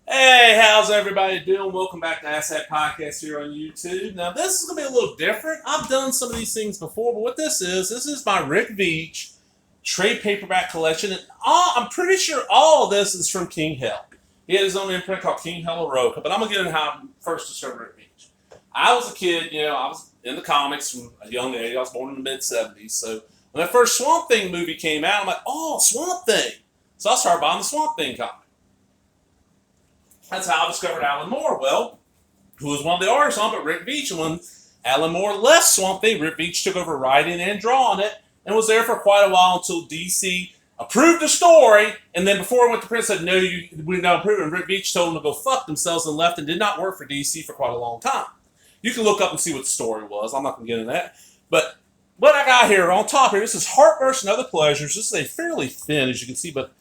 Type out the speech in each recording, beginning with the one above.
Hey, how's everybody doing? Welcome back to Ask That Podcast here on YouTube. Now, this is going to be a little different. I've done some of these things before, but what this is my Rick Veitch trade paperback collection. And I'm pretty sure all of this is from King Hell. He had his own imprint called King Hell Heroica, but I'm going to get into how I first discovered Rick Veitch. I was a kid, I was in the comics from a young age. I was born in the mid-'70s. So when that first Swamp Thing movie came out, I'm like, oh, Swamp Thing. So I started buying the Swamp Thing comic. That's how I discovered Alan Moore. Well, who was one of the artists on it, Rick Veitch. And when Alan Moore left Swamp Thing, Rick Veitch took over writing and drawing it and was there for quite a while until DC approved the story. And then before it went to print, said, no, we're not approving. And Rick Veitch told them to go fuck themselves and left and did not work for DC for quite a long time. You can look up and see what the story was. I'm not going to get into that. But what I got here on top here, this is Heartburst and Other Pleasures. This is a fairly thin, as you can see, but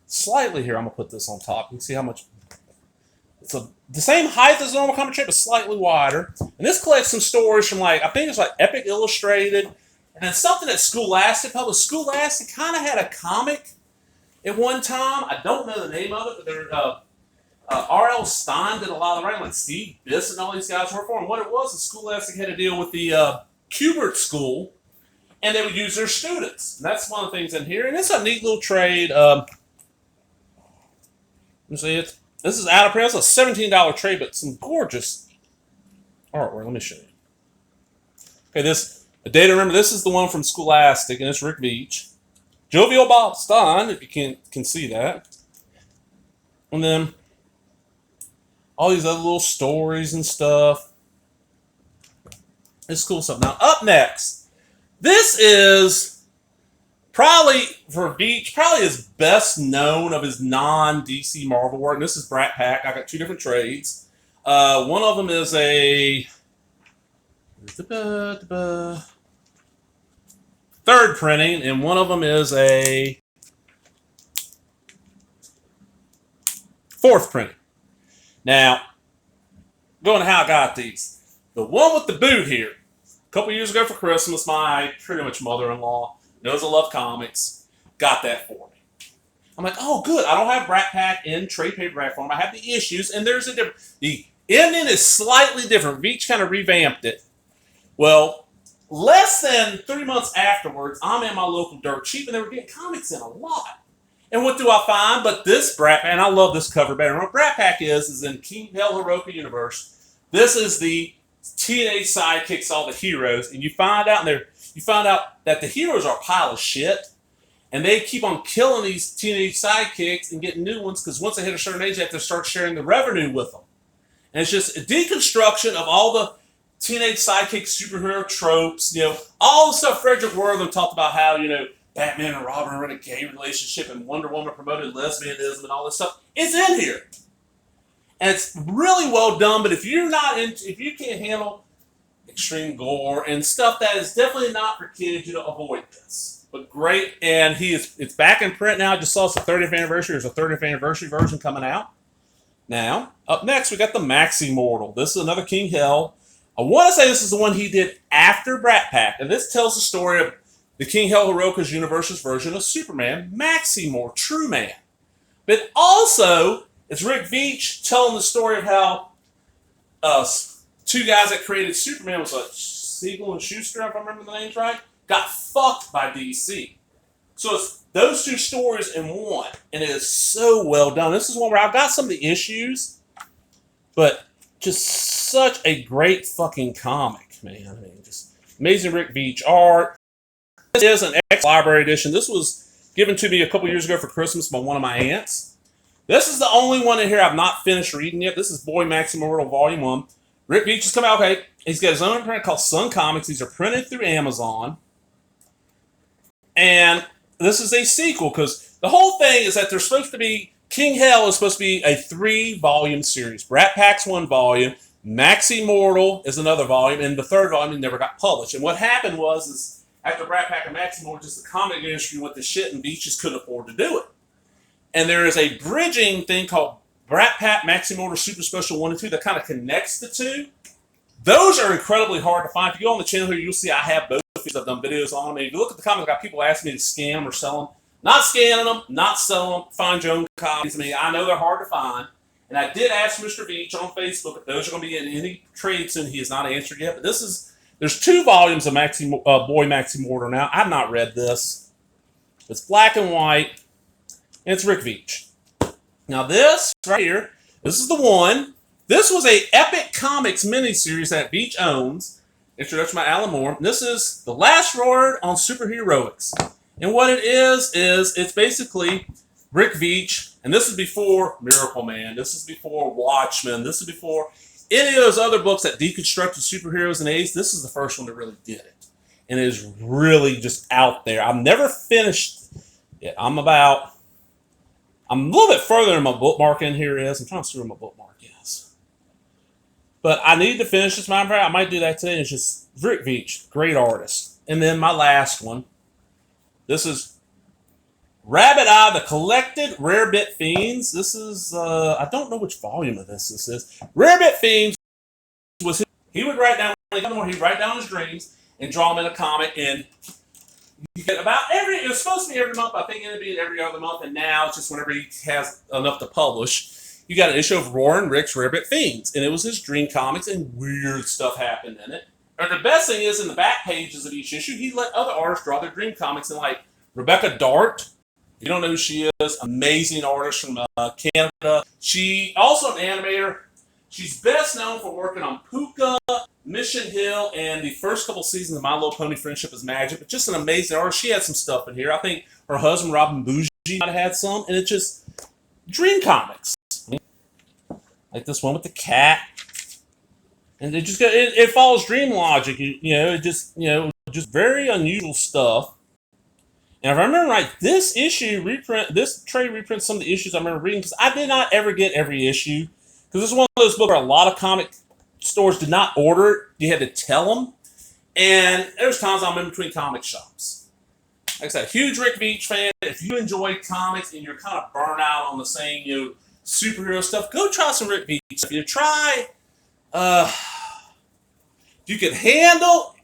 slightly here, I'm going to put this on top. You can see how much. It's the same height as a normal comic strip, but slightly wider. And this collects some stories from, I think it's like Epic Illustrated, and then something that Scholastic published. Scholastic kind of had a comic at one time. I don't know the name of it, but R.L. Stein did a lot of the writing, like Steve Biss and all these guys worked for him. What it was is Scholastic had to deal with the Kubert School, and they would use their students. And that's one of the things in here. And it's a neat little trade. Let me see it. This is out of print. It's a $17 trade, but some gorgeous artwork. Let me show you. Okay, a day to remember. This is the one from Scholastic, and it's Rick Veitch. Jovial Bob Stein, if you can see that. And then all these other little stories and stuff. It's cool stuff. Now, up next, this is probably, for Veitch, probably his best known of his non-DC Marvel work. And this is Brat Pack. I got two different trades. One of them is a third printing, and one of them is a fourth printing. Now, going to how I got these. The one with the boot here, a couple years ago for Christmas, my pretty much mother-in-law knows I love comics, got that for me. I'm like, oh, good. I don't have Brat Pack in trade paperback form. I have the issues, and there's a difference. The ending is slightly different. Veitch kind of revamped it. Well, less than 3 months afterwards, I'm in my local dirt cheap, and they were getting comics in a lot. And what do I find? But this Brat Pack, and I love this cover better. And what Brat Pack is in King Hell Heroica universe. This is the teenage sidekicks, all the heroes, and you find out that the heroes are a pile of shit, and they keep on killing these teenage sidekicks and getting new ones because once they hit a certain age, they have to start sharing the revenue with them. And it's just a deconstruction of all the teenage sidekick superhero tropes, all the stuff Frederick Wortham talked about how, Batman and Robin are in a gay relationship and Wonder Woman promoted lesbianism and all this stuff. It's in here. And it's really well done, but if you can't handle extreme gore and stuff, that is definitely not for kids. Avoid this. But great, and it's back in print now. I just saw it's the 30th anniversary. There's a 30th anniversary version coming out. Now, up next, we got the Maxi Mortal. This is another King Hell. I want to say this is the one he did after Brat Pack, and this tells the story of the King Hell Heroica's universe's version of Superman, Maxi Mortal, True Man. But also, it's Rick Veitch telling the story of how two guys that created Superman, was Siegel and Schuster, if I remember the names right, got fucked by DC. So it's those two stories in one, and it is so well done. This is one where I've got some of the issues, but just such a great fucking comic, man. I mean, just amazing Rick Veitch art. This is an ex-library edition. This was given to me a couple years ago for Christmas by one of my aunts. This is the only one in here I've not finished reading yet. This is Boy Maxi Mortal Volume 1. Rick Veitch has come out, okay. He's got his own imprint called Sun Comics. These are printed through Amazon. And this is a sequel, because the whole thing is that there's supposed to be, King Hell is supposed to be a 3-volume series. Brat Pack's 1 volume, Maxi Mortal is another volume, and the third volume never got published. And what happened was after Brat Pack and Maxi Mortal, just the comic industry went to shit, and Veitch just couldn't afford to do it. And there is a bridging thing called Brat Pack, Maxi Mortal Super Special 1 and 2 that kind of connects the two. Those are incredibly hard to find. If you go on the channel here, you'll see I have both. I've done videos on them. And if you look at the comments, I got people asking me to scan them or sell them. Not scanning them, not selling them. Find your own copies. I mean, I know they're hard to find. And I did ask Mr. Veitch on Facebook if those are going to be in any trade soon. He has not answered yet. But there's 2 volumes of Boy Maxi Mortar now. I've not read this. It's black and white, and it's Rick Veitch. Now this right here, this is the one. This was a Epic Comics miniseries that Veitch owns. Introduction by Alan Moore. This is the last word on superheroics. And what it is it's basically Rick Veitch, and this is before Miracle Man. This is before Watchmen. This is before any of those other books that deconstructed superheroes in the 80s. This is the first one that really did it. And it is really just out there. I've never finished it. I'm a little bit further than my bookmark in here is. I'm trying to see where my bookmark is. But I need to finish this. I might do that today. It's just Rick Veitch, great artist. And then my last one. This is Rabbit Eye, the Collected Rarebit Fiends. This is, I don't know which volume of this is. Rarebit Fiends was he would write down, he'd write down his dreams and draw them in a comic. And you get it was supposed to be every month. I think it'd be every other month. And now it's just whenever he has enough to publish. You got an issue of Roaring Rick's Rarebit Fiends. And it was his dream comics, and weird stuff happened in it. And the best thing is, in the back pages of each issue, he let other artists draw their dream comics. And like Rebecca Dart, you don't know who she is, amazing artist from Canada. She also an animator. She's best known for working on Puka, Mission Hill, and the first couple seasons of My Little Pony Friendship is Magic. But just an amazing artist. She had some stuff in here. I think her husband, Robin Bougie, might have had some. And it's just dream comics. Like this one with the cat. And it follows dream logic. Just very unusual stuff. And if I remember right, this trade reprints some of the issues I remember reading, because I did not ever get every issue. Because this is one of those books where a lot of comic stores did not order it. You had to tell them. And there's times I'm in between comic shops. Like I said, huge Rick Veitch fan. If you enjoy comics and you're kind of burnt out on the same superhero stuff, go try some Rick Veitch. If you try, you can handle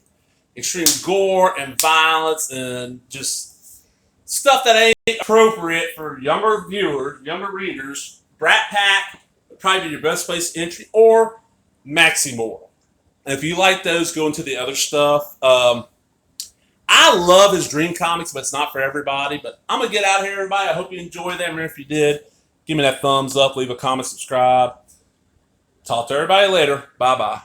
extreme gore and violence and just stuff that ain't appropriate for younger viewers, younger readers. Brat Pack would probably be your best place entry, or Maxi Mortal. And if you like those, go into the other stuff. I love his dream comics, but it's not for everybody. But I'm going to get out of here, everybody. I hope you enjoyed them. And if you did, give me that thumbs up, leave a comment, subscribe. Talk to everybody later. Bye-bye.